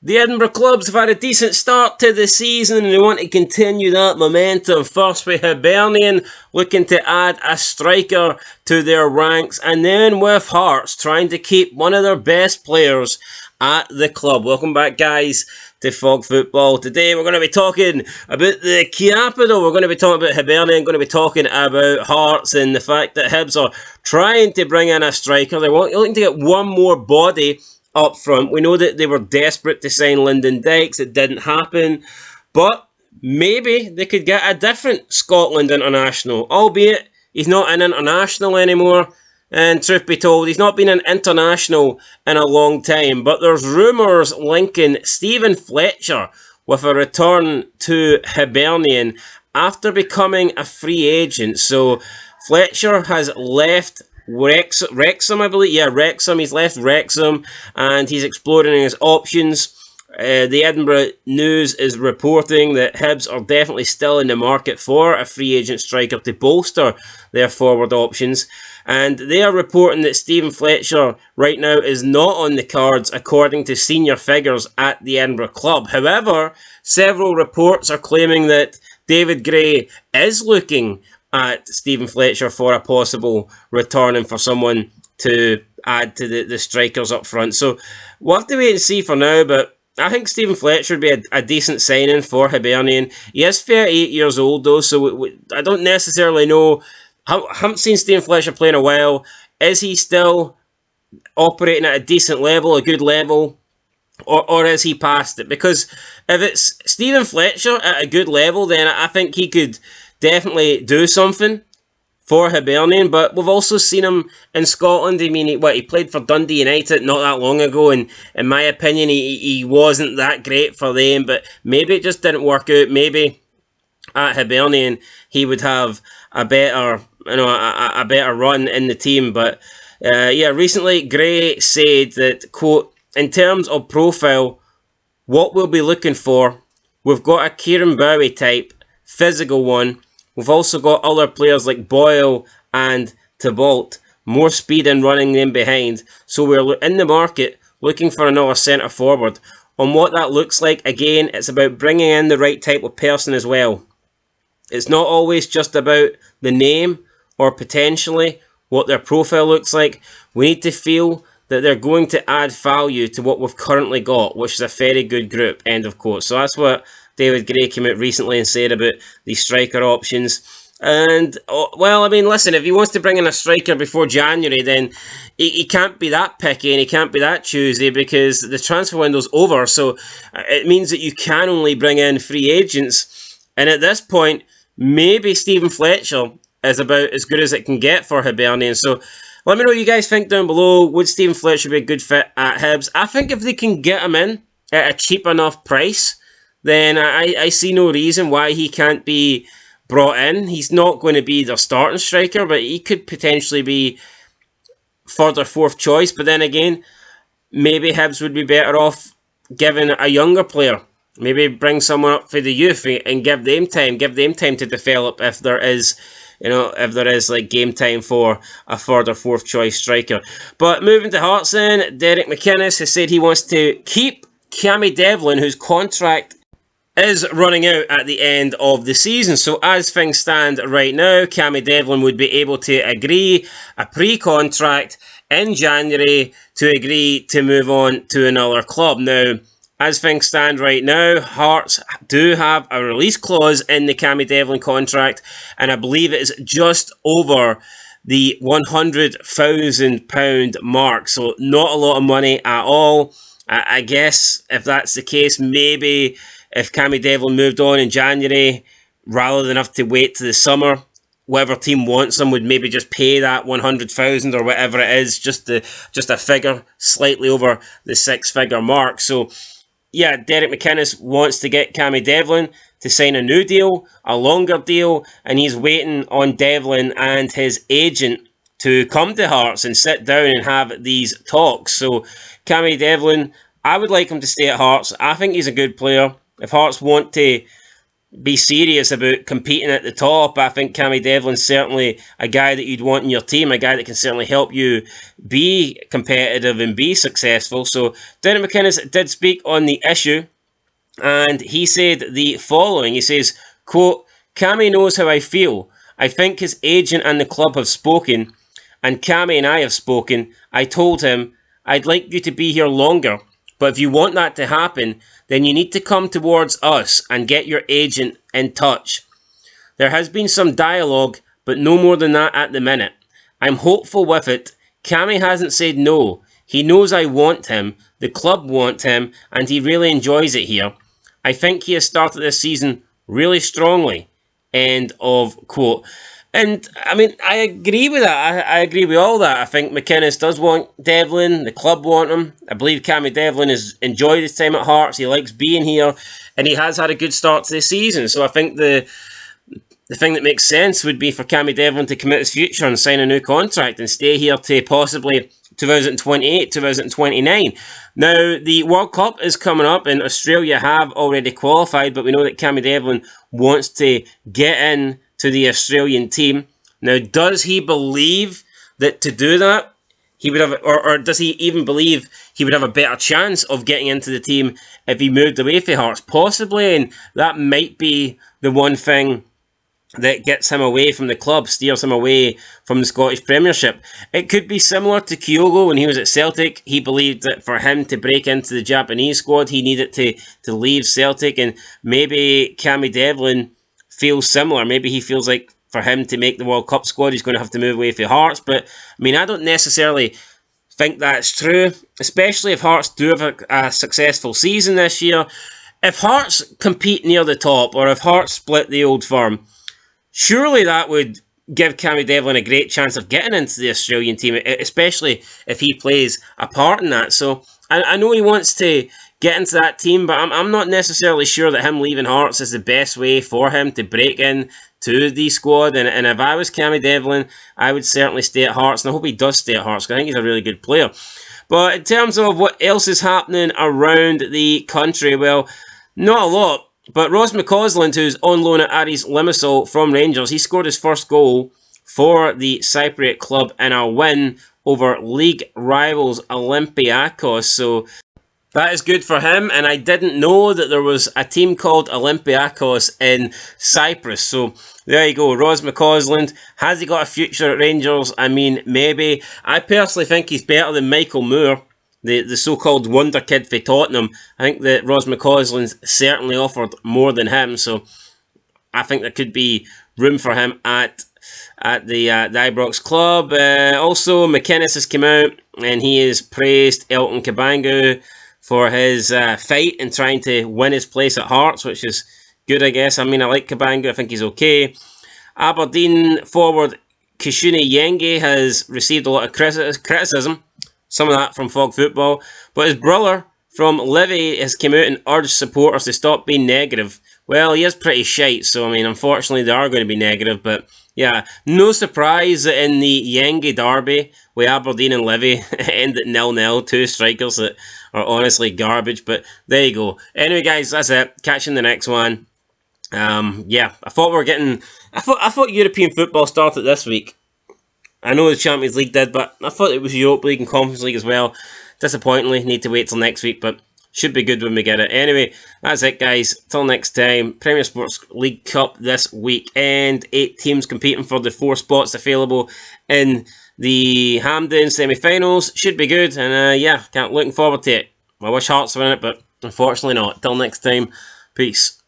The Edinburgh clubs have had a decent start to the season and they want to continue that momentum. First with Hibernian looking to add a striker to their ranks, and then with Hearts trying to keep one of their best players at the club. Welcome back, guys, to Fog Football. Today we're going to be talking about the capital. We're going to be talking about Hibernian, going to be talking about Hearts and the fact that Hibs are trying to bring in a striker. They're looking to get one more body up front. We know that they were desperate to sign Lyndon Dykes. It didn't happen. But maybe they could get a different Scotland international. Albeit, he's not an international anymore. And truth be told, he's not been an international in a long time. But there's rumours linking Stephen Fletcher with a return to Hibernian after becoming a free agent. So Fletcher has left Wrexham, I believe. Yeah, Wrexham. He's left Wrexham and he's exploring his options. The Edinburgh News is reporting that Hibs are definitely still in the market for a free agent striker to bolster their forward options. And they are reporting that Stephen Fletcher right now is not on the cards according to senior figures at the Edinburgh club. However, several reports are claiming that David Gray is looking at Stephen Fletcher for a possible return and for someone to add to the strikers up front. So we'll have to wait and see for now, but I think Stephen Fletcher would be a decent signing for Hibernian. He is 38 years old though, so I don't necessarily know. I haven't seen Stephen Fletcher play in a while. Is he still operating at a decent level, a good level, or is he past it? Because if it's Stephen Fletcher at a good level, then I think he could definitely do something for Hibernian, but we've also seen him in Scotland. I mean, he played for Dundee United not that long ago, and in my opinion, he wasn't that great for them, but maybe it just didn't work out. Maybe at Hibernian, he would have a better, a better run in the team, but recently Gray said that, quote, in terms of profile, what we'll be looking for, we've got a Kieran Bowie type, physical one. We've also got other players like Boyle and Thibault, more speed and running them behind. So we're in the market looking for another centre forward. On what that looks like, again, it's about bringing in the right type of person as well. It's not always just about the name or potentially what their profile looks like. We need to feel that they're going to add value to what we've currently got, which is a very good group, end of quote. So that's what David Gray came out recently and said about the striker options. And, well, I mean, listen, if he wants to bring in a striker before January, then he can't be that picky and he can't be that choosy because the transfer window's over. So it means that you can only bring in free agents. And at this point, maybe Stephen Fletcher is about as good as it can get for Hibernian. So let me know what you guys think down below. Would Stephen Fletcher be a good fit at Hibs? I think if they can get him in at a cheap enough price, then I see no reason why he can't be brought in. He's not going to be their starting striker, but he could potentially be third or fourth choice. But then again, maybe Hibs would be better off giving a younger player. Maybe bring someone up for the youth and give them time to develop if there is, like game time for a third or fourth choice striker. But moving to Hearts then, Derek McInnes has said he wants to keep Cammy Devlin, whose contract is running out at the end of the season. So as things stand right now, Cammy Devlin would be able to agree a pre-contract in January to agree to move on to another club. Now, as things stand right now, Hearts do have a release clause in the Cammy Devlin contract, and I believe it is just over the £100,000 mark. So not a lot of money at all. I guess if that's the case, maybe if Cammy Devlin moved on in January, rather than have to wait to the summer, whatever team wants them would maybe just pay that 100,000 or whatever it is, just a figure slightly over the six-figure mark. So, yeah, Derek McInnes wants to get Cammy Devlin to sign a new deal, a longer deal, and he's waiting on Devlin and his agent to come to Hearts and sit down and have these talks. So, Cammy Devlin, I would like him to stay at Hearts. I think he's a good player. If Hearts want to be serious about competing at the top, I think Cammy Devlin's certainly a guy that you'd want in your team, a guy that can certainly help you be competitive and be successful. So Darren McInnes did speak on the issue, and he said the following. He says, quote, Cammy knows how I feel. I think his agent and the club have spoken, and Cammy and I have spoken. I told him, I'd like you to be here longer, but if you want that to happen, then you need to come towards us and get your agent in touch. There has been some dialogue, but no more than that at the minute. I'm hopeful with it. Cammy hasn't said no. He knows I want him, the club want him, and he really enjoys it here. I think he has started this season really strongly. End of quote. And, I mean, I agree with that. I agree with all that. I think McInnes does want Devlin. The club want him. I believe Cammy Devlin has enjoyed his time at Hearts. He likes being here. And he has had a good start to the season. So I think the thing that makes sense would be for Cammy Devlin to commit his future and sign a new contract and stay here to possibly 2028, 2029. Now, the World Cup is coming up, and Australia have already qualified, but we know that Cammy Devlin wants to get in to the Australian team. Now, does he believe that to do that, he would have, or does he even believe he would have a better chance of getting into the team if he moved away from Hearts? Possibly, and that might be the one thing that gets him away from the club, steers him away from the Scottish Premiership. It could be similar to Kyogo when he was at Celtic. He believed that for him to break into the Japanese squad, he needed to leave Celtic, and maybe Cammy Devlin feels similar. Maybe he feels like for him to make the World Cup squad, he's going to have to move away from Hearts. But, I mean, I don't necessarily think that's true, especially if Hearts do have a successful season this year. If Hearts compete near the top, or if Hearts split the Old Firm, surely that would give Cammy Devlin a great chance of getting into the Australian team, especially if he plays a part in that. So I know he wants to get into that team, but I'm not necessarily sure that him leaving Hearts is the best way for him to break in to the squad. And if I was Cammy Devlin, I would certainly stay at Hearts, and I hope he does stay at Hearts, because I think he's a really good player. But in terms of what else is happening around the country, well, not a lot. But Ross McCausland, who's on loan at Aris Limassol from Rangers, he scored his first goal for the Cypriot club in a win over league rivals Olympiacos. So that is good for him, and I didn't know that there was a team called Olympiacos in Cyprus. So there you go, Ross McCausland. Has he got a future at Rangers? I mean, maybe. I personally think he's better than Michael Moore, the so-called wonder kid for Tottenham. I think that Ross McCausland's certainly offered more than him, so I think there could be room for him at the Ibrox club. Also, McInnes has come out and he has praised Elton Kabangu for his fight and trying to win his place at Hearts, which is good, I guess. I mean, I like Kabangu. I think he's okay. Aberdeen forward Kishune Yenge has received a lot of criticism. Some of that from Fog Football. But his brother from Livy has come out and urged supporters to stop being negative. Well, he is pretty shite, so I mean, unfortunately they are going to be negative. But yeah, no surprise that in the Yenge derby with Aberdeen and Livy ended 0-0, two strikers that are honestly garbage. But there you go. Anyway, guys, that's it. Catch you in the next one. Yeah, I thought we were getting. I thought European football started this week. I know the Champions League did, but I thought it was Europa League and Conference League as well. Disappointingly, need to wait till next week, but should be good when we get it. Anyway, that's it, guys. Till next time. Premier Sports League Cup this weekend. 8 teams competing for the 4 spots available in the Hampden semi-finals. Should be good, and yeah, looking forward to it. I wish Hearts were in it, but unfortunately not. Till next time, peace.